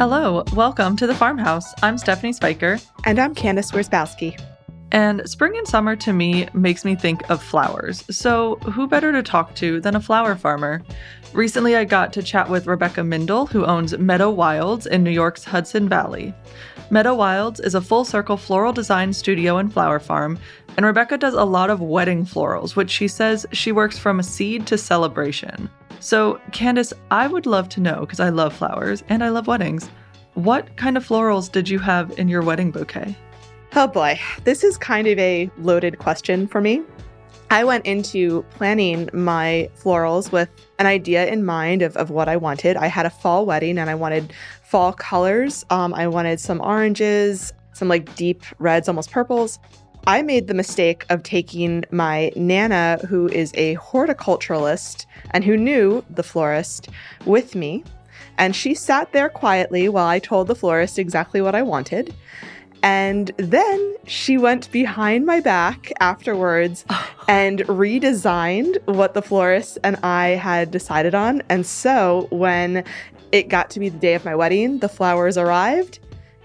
Hello, welcome to the FarmHouse. I'm Stephanie Spiker. And I'm Candace Wierzbowski. And spring and summer to me makes me think of flowers. So who better to talk to than a flower farmer? Recently, I got to chat with Rebekah Mindel, who owns Meadow Wilds in New York's Hudson Valley. Meadow Wilds is a full-circle floral design studio and flower farm, and Rebekah does a lot of wedding florals, which she says she works from a seed to celebration. So, Candace, I would love to know, because I love flowers and I love weddings, what kind of florals did you have in your wedding bouquet? Oh boy, this is kind of a loaded question for me. I went into planning my florals with an idea in mind of what I wanted. I had a fall wedding and I wanted fall colors. I wanted some oranges, some like deep reds, almost purples. I made the mistake of taking my Nana, who is a horticulturalist and who knew the florist, with me. And she sat there quietly while I told the florist exactly what I wanted. And then she went behind my back afterwards and redesigned what the florist and I had decided on. And so when it got to be the day of my wedding, the flowers arrived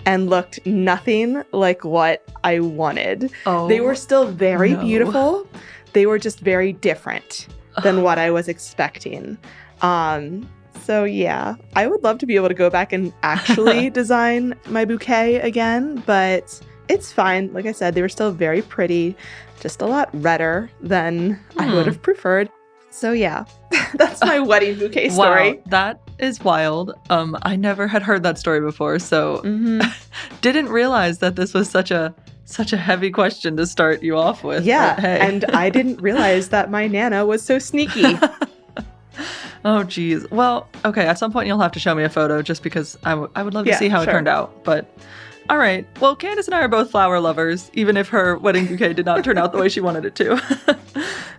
and looked nothing like what I wanted. They were still very beautiful. They were just very different than what I was expecting. So yeah, I would love to be able to go back and actually design my bouquet again, but it's fine. Like I said, they were still very pretty, just a lot redder than I would have preferred. So yeah, that's my wedding bouquet story. Wow, that is wild. I never had heard that story before, so didn't realize that this was such a heavy question to start you off with. Yeah, hey. And I didn't realize that my Nana was so sneaky. Oh, geez. Well, okay, at some point you'll have to show me a photo just because I would love to see how it turned out. But all right. Well, Candace and I are both flower lovers, even if her wedding bouquet did not turn out the way she wanted it to.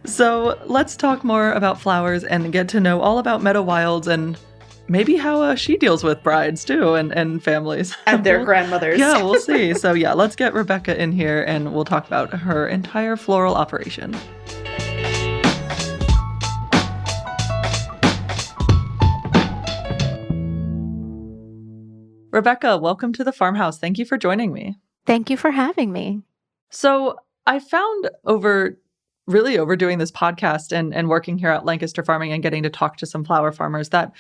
So let's talk more about flowers and get to know all about Meadow Wilds and maybe how she deals with brides too and families. And their grandmothers. Yeah, we'll see. So yeah, let's get Rebekah in here and we'll talk about her entire floral operation. Rebekah, welcome to the FarmHouse. Thank you for joining me. Thank you for having me. So I found over doing this podcast and working here at Lancaster Farming and getting to talk to some flower farmers that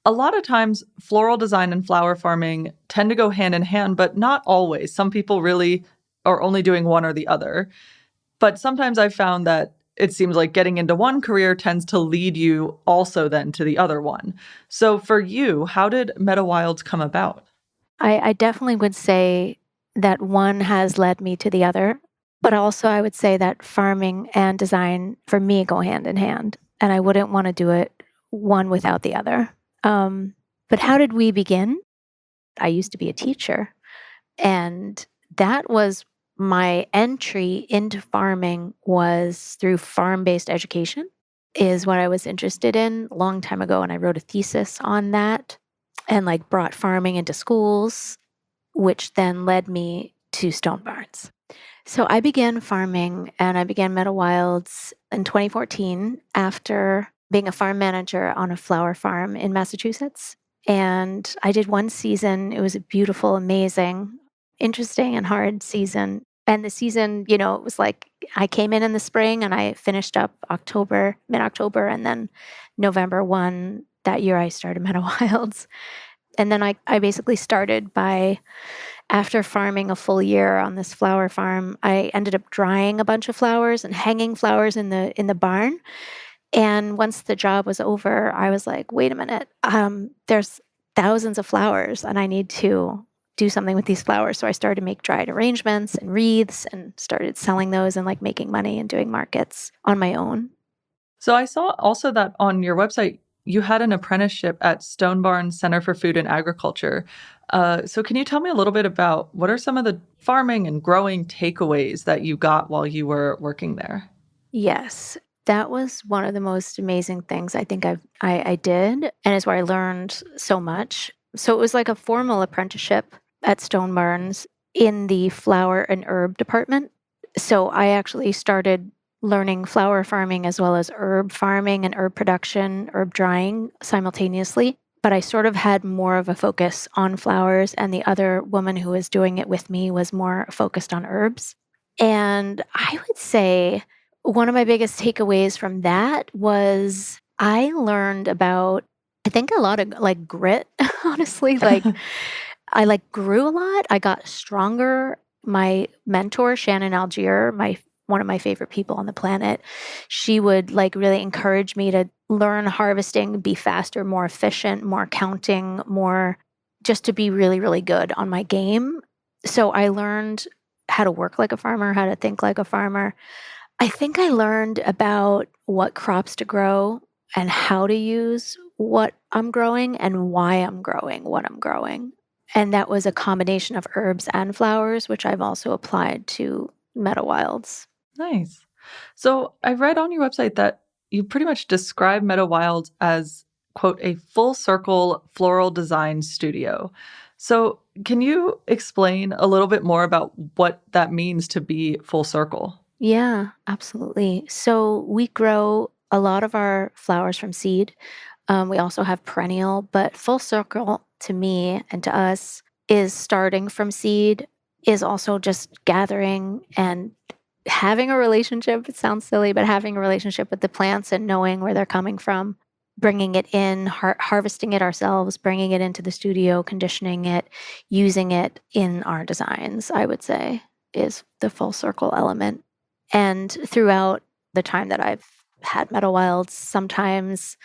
a lot of times floral design and flower farming tend to go hand in hand, but not always. Some people really are only doing one or the other. But sometimes I've found that it seems like getting into one career tends to lead you also then to the other one. So for you, how did Meadow Wilds come about? I definitely would say that one has led me to the other, but also I would say that farming and design for me go hand in hand, and I wouldn't want to do it one without the other. But how did we begin? I used to be a teacher, and that was my entry into farming was through farm-based education is what I was interested in a long time ago, and I wrote a thesis on that. And brought farming into schools, which then led me to stone barns. So I began farming and I began Meadow Wilds in 2014 after being a farm manager on a flower farm in Massachusetts. And I did one season. It was a beautiful, amazing, interesting and hard season. And the season, it was I came in the spring and I finished up mid-October, and then November 1, that year I started Meadow Wilds. And then I basically started by, after farming a full year on this flower farm, I ended up drying a bunch of flowers and hanging flowers in the barn. And once the job was over, I was like, wait a minute, there's thousands of flowers and I need to do something with these flowers. So I started to make dried arrangements and wreaths and started selling those and making money and doing markets on my own. So I saw also that on your website, you had an apprenticeship at Stone Barn Center for Food and Agriculture. So can you tell me a little bit about what are some of the farming and growing takeaways that you got while you were working there? Yes, that was one of the most amazing things I think I did, and is where I learned so much. So it was like a formal apprenticeship at Stone Barns in the flower and herb department. So I actually started learning flower farming as well as herb farming and herb production, herb drying simultaneously. but I sort of had more of a focus on flowers, and the other woman who was doing it with me was more focused on herbs. And I would say one of my biggest takeaways from that was I learned about, I think, a lot of like grit, honestly. Like I like grew a lot. I got stronger. My mentor, Shannon Algier, one of my favorite people on the planet, she would like really encourage me to learn harvesting, be faster, more efficient, more counting, more just to be really, really good on my game. So I learned how to work like a farmer, how to think like a farmer. I think I learned about what crops to grow and how to use what I'm growing and why I'm growing what I'm growing. And that was a combination of herbs and flowers, which I've also applied to Meadow Wilds. Nice. So I read on your website that you pretty much describe Meadow Wilds as, quote, a full circle floral design studio. So can you explain a little bit more about what that means to be full circle? Yeah, absolutely. So we grow a lot of our flowers from seed. We also have perennial, but full circle to me and to us is starting from seed, is also just gathering and having a relationship. It sounds silly, but having a relationship with the plants and knowing where they're coming from, bringing it in, harvesting it ourselves, bringing it into the studio, conditioning it, using it in our designs, I would say, is the full circle element. And throughout the time that I've had Meadow Wilds, sometimes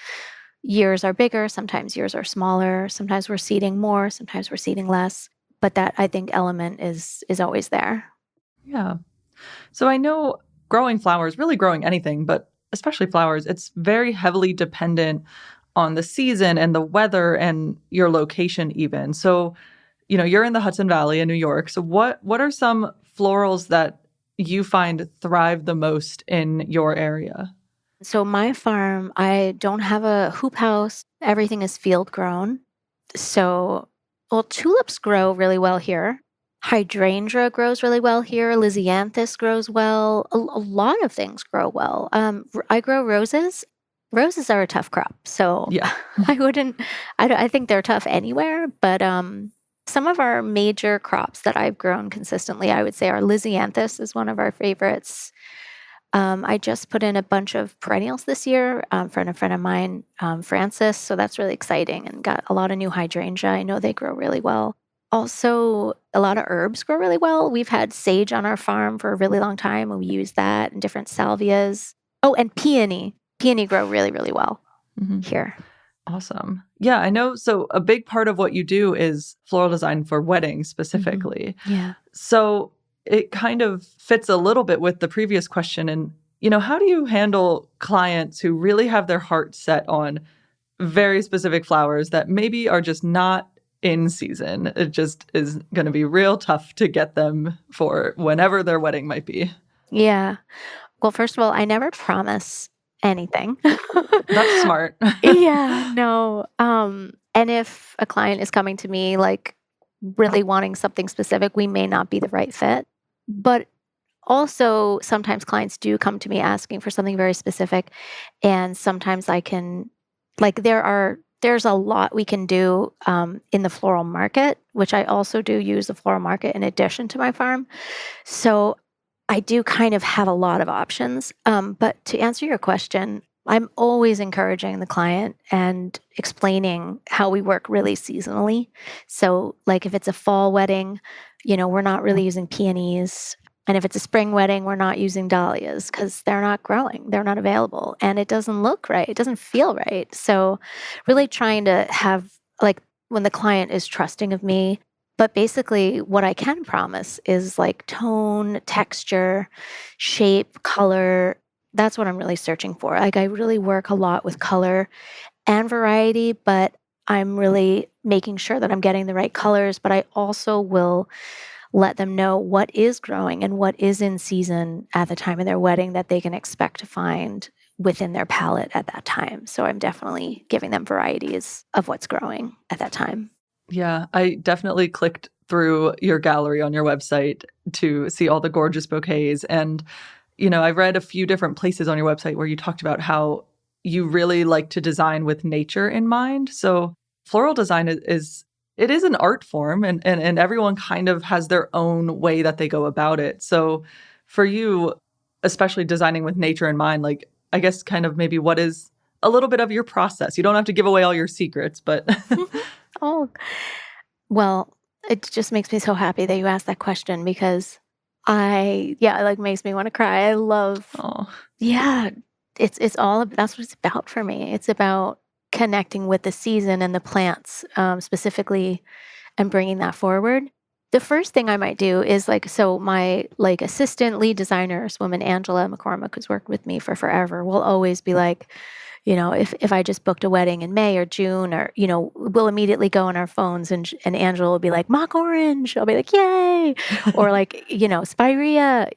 years are bigger, sometimes years are smaller, sometimes we're seeding more, sometimes we're seeding less. But that, I think, element is always there. Yeah. So I know growing flowers, really growing anything, but especially flowers, it's very heavily dependent on the season and the weather and your location even. So, you're in the Hudson Valley in New York. So what are some florals that you find thrive the most in your area? So my farm, I don't have a hoop house. Everything is field grown. So, well, tulips grow really well here. Hydrangea grows really well here. Lisianthus grows well. A lot of things grow well. I grow roses. Roses are a tough crop, so Yeah. I wouldn't. I think they're tough anywhere. But some of our major crops that I've grown consistently, I would say, are Lisianthus is one of our favorites. I just put in a bunch of perennials this year for a friend of mine, Francis. So that's really exciting, and got a lot of new hydrangea. I know they grow really well. Also, a lot of herbs grow really well. We've had sage on our farm for a really long time, and we use that and different salvias. Oh, and peony. Peony grow really, really well here. Awesome. Yeah, I know. So a big part of what you do is floral design for weddings specifically. Yeah. So it kind of fits a little bit with the previous question. And, how do you handle clients who really have their heart set on very specific flowers that maybe are just not in season? It just is going to be real tough to get them for whenever their wedding might be. Yeah. Well, first of all, I never promise anything. That's smart. Yeah, no. And if a client is coming to me like really wanting something specific, we may not be the right fit. But also, sometimes clients do come to me asking for something very specific, and sometimes I can, like, there's a lot we can do in the floral market, which I also do use the floral market in addition to my farm. So I do kind of have a lot of options. But to answer your question, I'm always encouraging the client and explaining how we work really seasonally. So, like, if it's a fall wedding, we're not really using peonies. And if it's a spring wedding, we're not using dahlias because they're not growing, they're not available, and it doesn't look right. It doesn't feel right. So, really trying to have, like, when the client is trusting of me, but basically, what I can promise is like tone, texture, shape, color. That's what I'm really searching for. Like, I really work a lot with color and variety, but I'm really making sure that I'm getting the right colors. But I also will let them know what is growing and what is in season at the time of their wedding that they can expect to find within their palette at that time. So I'm definitely giving them varieties of what's growing at that time. Yeah, I definitely clicked through your gallery on your website to see all the gorgeous bouquets. And, I read a few different places on your website where you talked about how you really like to design with nature in mind. So floral design it is an art form, and everyone kind of has their own way that they go about it. So for you, especially designing with nature in mind, like I guess kind of maybe what is a little bit of your process? You don't have to give away all your secrets, but Oh, well, it just makes me so happy that you asked that question because it like makes me want to cry. I love, oh, yeah, that's what it's about for me. It's about connecting with the season and the plants, specifically, and bringing that forward. The first thing I might do is so my assistant lead designer, this woman Angela McCormick, who's worked with me for forever, will always be like, if I just booked a wedding in May or June, or we'll immediately go on our phones, and Angela will be like, mock orange. I'll be like, yay, or spirea.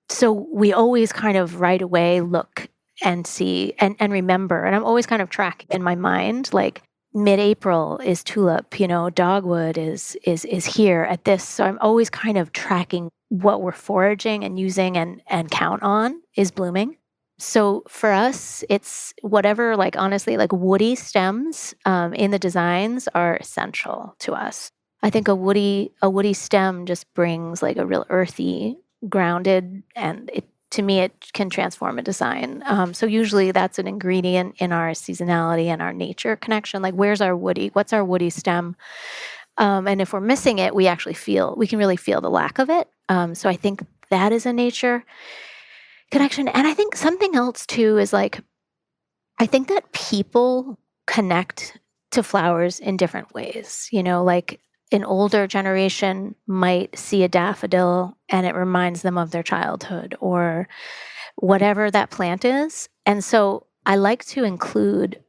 So we always kind of right away look and see and remember, and I'm always kind of tracking in my mind, like mid-April is tulip, dogwood is here at this. So I'm always kind of tracking what we're foraging and using and count on is blooming. So for us, it's whatever, honestly, woody stems in the designs are essential to us. I think a woody stem just brings like a real earthy, grounded, and to me, it can transform a design. So usually that's an ingredient in our seasonality and our nature connection. Like, where's our woody? What's our woody stem? And if we're missing it, we can really feel the lack of it. So I think that is a nature connection. And I think something else too is I think that people connect to flowers in different ways. Like an older generation might see a daffodil and it reminds them of their childhood or whatever that plant is. And so I like to include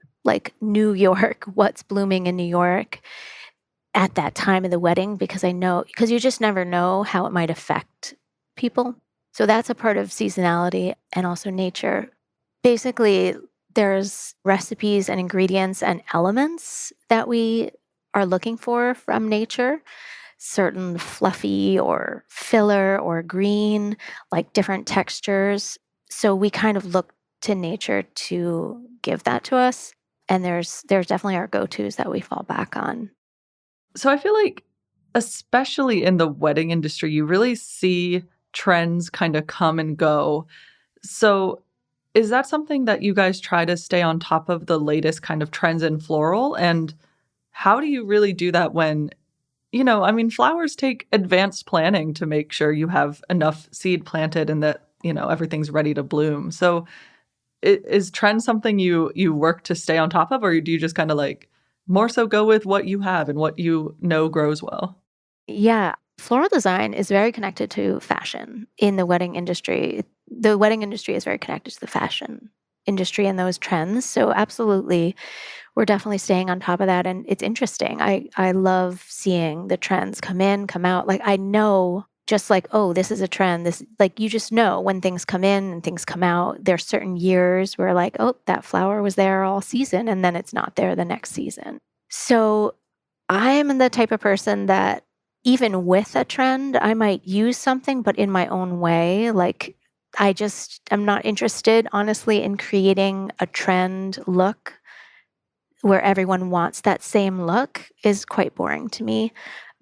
New York, what's blooming in New York at that time of the wedding, because you just never know how it might affect people. So that's a part of seasonality and also nature. Basically, there's recipes and ingredients and elements that we are looking for from nature, certain fluffy or filler or green, like different textures. So we kind of look to nature to give that to us. And there's definitely our go-tos that we fall back on. So I feel like, especially in the wedding industry, you really see trends kind of come and go. So is that something that you guys try to stay on top of, the latest kind of trends in floral? And how do you really do that when, flowers take advanced planning to make sure you have enough seed planted and that, everything's ready to bloom. So is trend something you work to stay on top of, or do you just kind of more so go with what you have and what grows well? Yeah. Floral design is very connected to fashion in the wedding industry. The wedding industry is very connected to the fashion industry and those trends. So absolutely, we're definitely staying on top of that. And it's interesting. I love seeing the trends come in, come out. I know just oh, this is a trend. This, you just know when things come in and things come out. There's certain years where oh, that flower was there all season and then it's not there the next season. So I'm the type of person that even with a trend, I might use something, but in my own way. I'm not interested, honestly, in creating a trend look where everyone wants that same look is quite boring to me.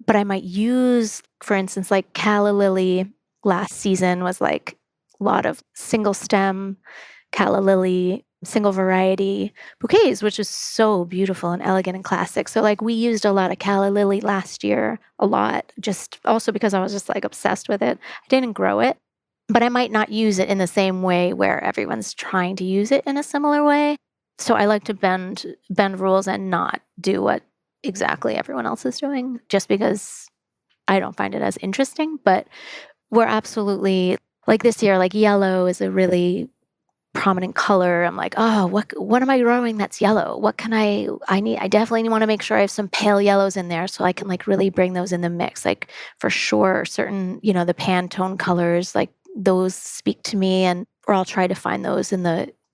But I might use, for instance, calla lily last season was a lot of single stem calla lily, single variety bouquets, which is so beautiful and elegant and classic. So we used a lot of calla lily last year, a lot, just also because I was just obsessed with it. I didn't grow it, but I might not use it in the same way where everyone's trying to use it in a similar way. So I like to bend rules and not do what exactly everyone else is doing, just because I don't find it as interesting. But we're absolutely this year, yellow is a really prominent color. I'm oh, what am I growing that's yellow? What can I definitely want to make sure I have some pale yellows in there so I can really bring those in the mix. For sure, certain, the Pantone colors, those speak to me, or I'll try to find those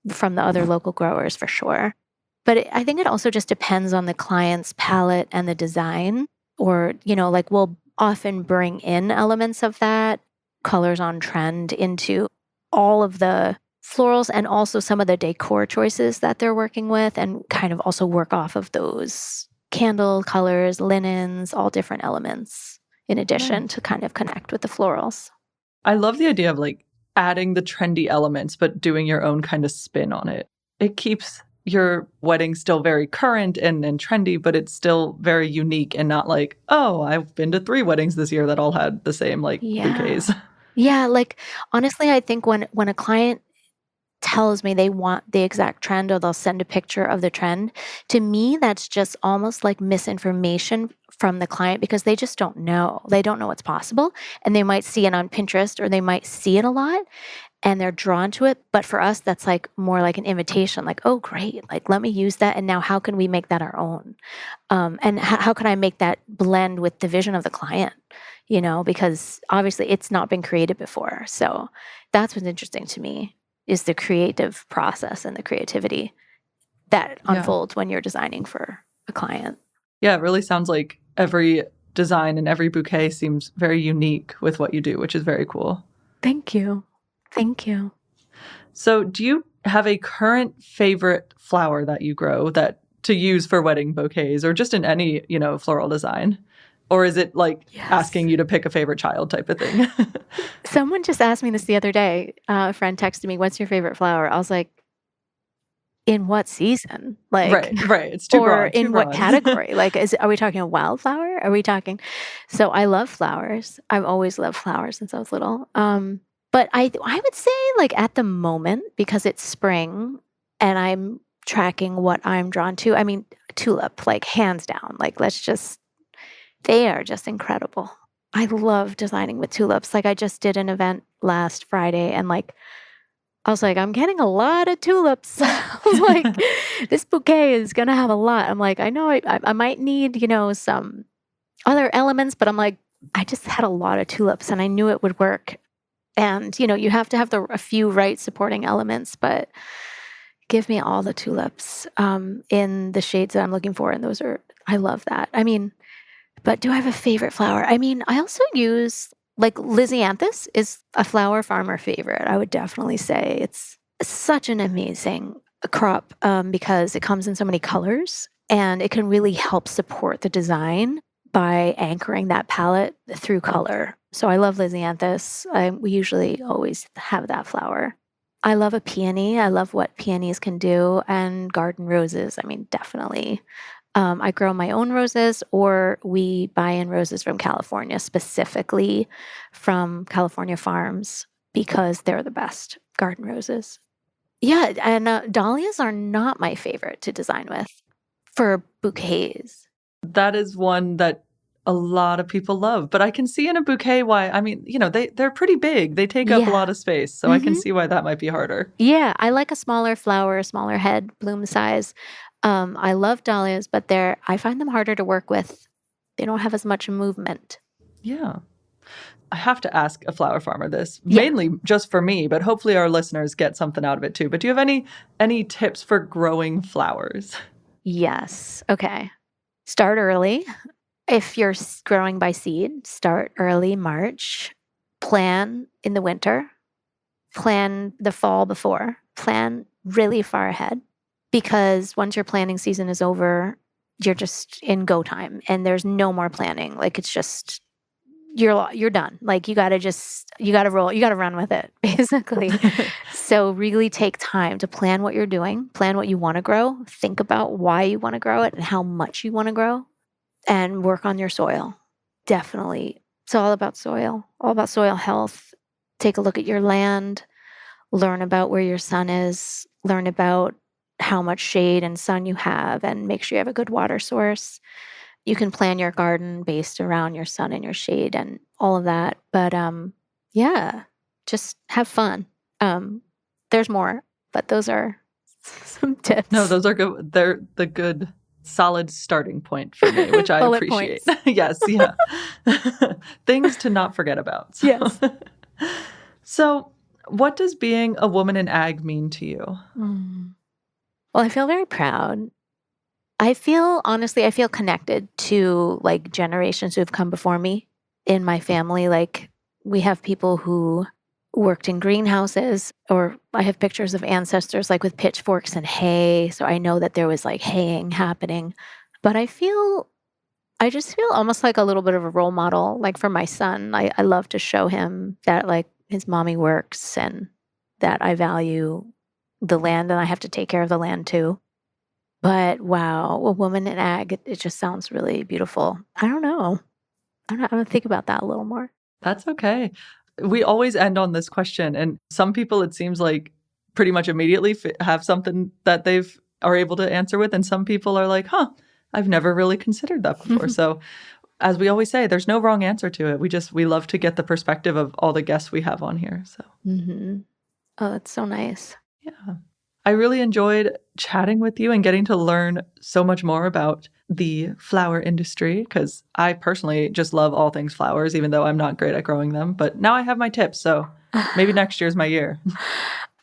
from the other local growers for sure. But I think it also just depends on the client's palette and the design, or, we'll often bring in elements of that, colors on trend into all of the florals and also some of the decor choices that they're working with, and kind of also work off of those candle colors, linens, all different elements in addition to kind of connect with the florals. I love the idea of like adding the trendy elements, but doing your own kind of spin on it. It keeps your wedding still very current and trendy, but it's still very unique and not like, oh, I've been to 3 weddings this year that all had the same like bouquets. Yeah, like honestly, I think when a client tells me they want the exact trend or they'll send a picture of the trend, to me that's just almost like misinformation from the client because they just don't know. They don't know what's possible, and they might see it on Pinterest or they might see it a lot and they're drawn to it. But for us, that's like more like an invitation, like, oh, great, like let me use that. And now how can we make that our own? And how can I make that blend with the vision of the client? You know, because obviously it's not been created before. So that's what's interesting to me is the creative process and the creativity that unfolds when you're designing for a client. Yeah, it really sounds like every design and every bouquet seems very unique with what you do, which is very cool. Thank you. Thank you. So do you have a current favorite flower that you grow that to use for wedding bouquets or just in any, you know, floral design? Or is it like asking you to pick a favorite child type of thing? Someone just asked me this the other day. A friend texted me, "What's your favorite flower?" I was like, "In what season?" Like, right. It's too broad. Or in what category? Like, are we talking a wildflower? Are we talking? So I love flowers. I've always loved flowers since I was little. But I would say like at the moment, because it's spring and I'm tracking what I'm drawn to. I mean, tulip, like hands down. Like they are just incredible. I love designing with tulips. Like I just did an event last Friday and like I was like, I'm getting a lot of tulips. I was like, this bouquet is gonna have a lot. I'm like, I know I might need, you know, some other elements, but I'm like, I just had a lot of tulips and I knew it would work. And, you know, you have to have a few right supporting elements, but give me all the tulips in the shades that I'm looking for. And I love that. I mean, but do I have a favorite flower? I mean, I also use like Lysianthus is a flower farmer favorite. I would definitely say it's such an amazing crop because it comes in so many colors and it can really help support the design by anchoring that palette through color. So I love Lysianthus. We usually always have that flower. I love a peony. I love what peonies can do, and garden roses. I mean, definitely. I grow my own roses, or we buy in roses from California, specifically from California farms, because they're the best garden roses. Yeah, and dahlias are not my favorite to design with for bouquets. That is one that a lot of people love, but I can see in a bouquet why. I mean, you know, they're pretty big. They take up a lot of space, so I can see why that might be harder. Yeah, I like a smaller flower, a smaller head, bloom size. I love dahlias, but I find them harder to work with. They don't have as much movement. Yeah. I have to ask a flower farmer this, mainly just for me, but hopefully our listeners get something out of it too. But do you have any tips for growing flowers? Yes. Okay. Start early. If you're growing by seed, start early March. Plan in the winter. Plan the fall before. Plan really far ahead. Because once your planning season is over, you're just in go time and there's no more planning. Like it's just, you're done. Like you got to roll, you got to run with it basically. So really take time to plan what you're doing, plan what you want to grow, think about why you want to grow it and how much you want to grow, and work on your soil. Definitely. It's all about soil health. Take a look at your land, learn about where your sun is, learn about how much shade and sun you have, and make sure you have a good water source. You can plan your garden based around your sun and your shade and all of that. But yeah, just have fun. There's more, but those are some tips. No, those are good. They're the good, solid starting point for me, which I appreciate. Yes, yeah. Things to not forget about. So. Yes. So, what does being a woman in ag mean to you? Well, I feel very proud. I feel connected to like generations who have come before me in my family. Like we have people who worked in greenhouses, or I have pictures of ancestors like with pitchforks and hay. So I know that there was like haying happening. But I just feel almost like a little bit of a role model, like for my son. I love to show him that like his mommy works and that I value the land and I have to take care of the land too. But wow, a woman in ag, it just sounds really beautiful. I don't know. I'm gonna think about that a little more. That's okay. We always end on this question, and some people, it seems like, pretty much immediately have something that they've are able to answer with, and some people are like, huh, I've never really considered that before. So as we always say, there's no wrong answer to it. We love to get the perspective of all the guests we have on here. So Oh, that's so nice. yeah. I really enjoyed chatting with you and getting to learn so much more about the flower industry, because I personally just love all things flowers, even though I'm not great at growing them. But now I have my tips, so maybe next year's my year.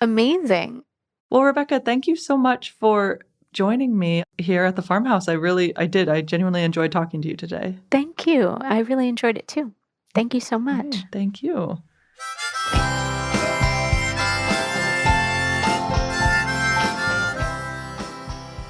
Amazing. Well, Rebekah, thank you so much for joining me here at the farmhouse. I genuinely enjoyed talking to you today. Thank you. I really enjoyed it too. Thank you so much. Thank you.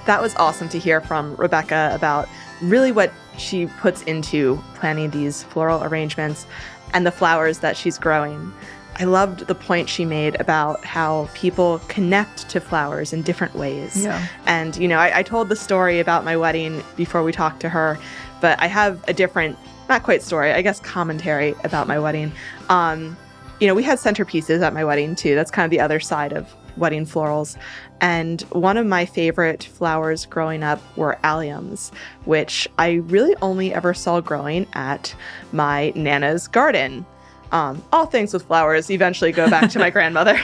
That was awesome to hear from Rebekah about really what she puts into planning these floral arrangements and the flowers that she's growing. I loved the point she made about how people connect to flowers in different ways. Yeah. And, I told the story about my wedding before we talked to her, but I have a different, not quite story, I guess commentary about my wedding. We had centerpieces at my wedding too. That's kind of the other side of wedding florals. And one of my favorite flowers growing up were alliums, which I really only ever saw growing at my Nana's garden. All things with flowers eventually go back to my grandmother.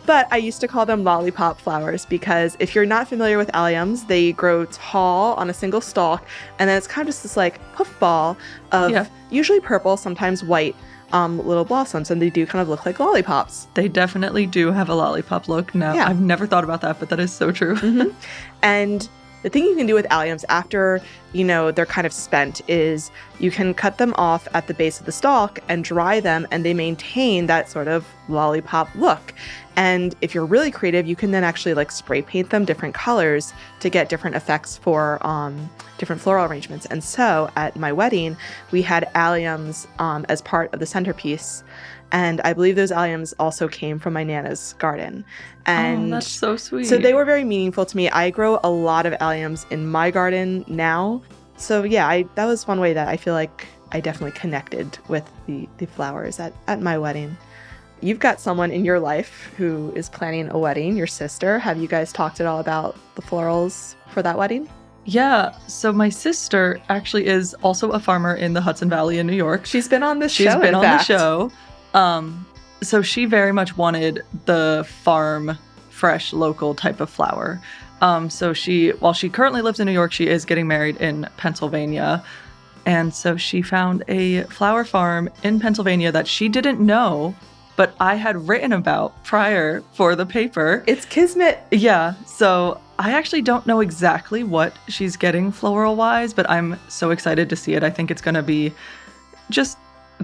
But I used to call them lollipop flowers because if you're not familiar with alliums, they grow tall on a single stalk, and then it's kind of just this like puff ball of usually purple, sometimes white, little blossoms, and they do kind of look like lollipops. They definitely do have a lollipop look. No, yeah. I've never thought about that, but that is so true. Mm-hmm. And the thing you can do with alliums after, they're kind of spent is you can cut them off at the base of the stalk and dry them, and they maintain that sort of lollipop look. And if you're really creative, you can then actually like spray paint them different colors to get different effects for different floral arrangements. And so at my wedding, we had alliums as part of the centerpiece. And I believe those alliums also came from my Nana's garden. And that's so sweet. So they were very meaningful to me. I grow a lot of alliums in my garden now. So yeah, that was one way that I feel like I definitely connected with the flowers at my wedding. You've got someone in your life who is planning a wedding, your sister. Have you guys talked at all about the florals for that wedding? Yeah, so my sister actually is also a farmer in the Hudson Valley in New York. She's been on this show, She's been on the show. So she very much wanted the farm, fresh, local type of flower. So while she currently lives in New York, she is getting married in Pennsylvania. And so she found a flower farm in Pennsylvania that she didn't know, but I had written about prior for the paper. It's kismet. Yeah. So I actually don't know exactly what she's getting floral-wise, but I'm so excited to see it. I think it's going to be just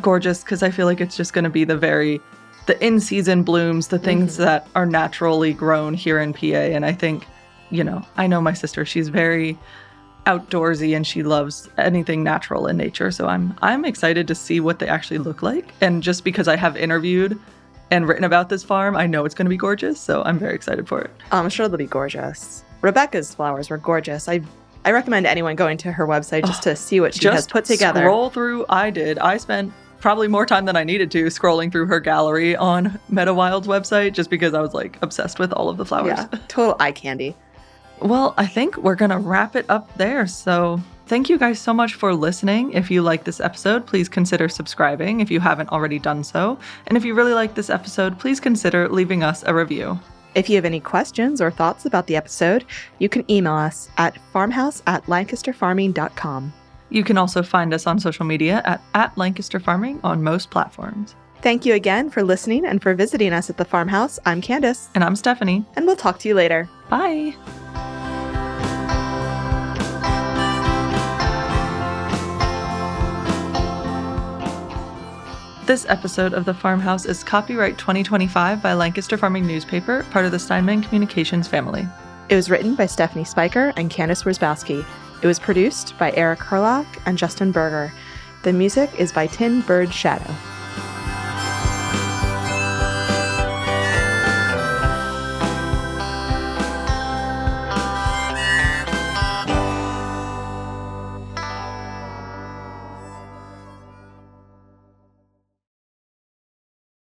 gorgeous because I feel like it's just going to be the in-season blooms, the things that are naturally grown here in PA. And I think, I know my sister, she's very outdoorsy and she loves anything natural in nature. So I'm excited to see what they actually look like. And just because I have interviewed and written about this farm, I know it's going to be gorgeous. So I'm very excited for it. I'm sure they'll be gorgeous. Rebekah's flowers were gorgeous. I recommend anyone going to her website just to see what she has put together. Scroll through. I spent probably more time than I needed to scrolling through her gallery on Meadow Wilds website just because I was like obsessed with all of the flowers. Yeah, total eye candy. Well, I think we're going to wrap it up there. So thank you guys so much for listening. If you like this episode, please consider subscribing if you haven't already done so. And if you really like this episode, please consider leaving us a review. If you have any questions or thoughts about the episode, you can email us at farmhouse@lancasterfarming.com. You can also find us on social media at Lancaster Farming on most platforms. Thank you again for listening and for visiting us at the farmhouse. I'm Candace. And I'm Stephanie. And we'll talk to you later. Bye. This episode of The Farmhouse is copyright 2025 by Lancaster Farming Newspaper, part of the Steinman Communications family. It was written by Stephanie Spiker and Candace Worzbowski. It was produced by Eric Herlock and Justin Berger. The music is by Tin Bird Shadow.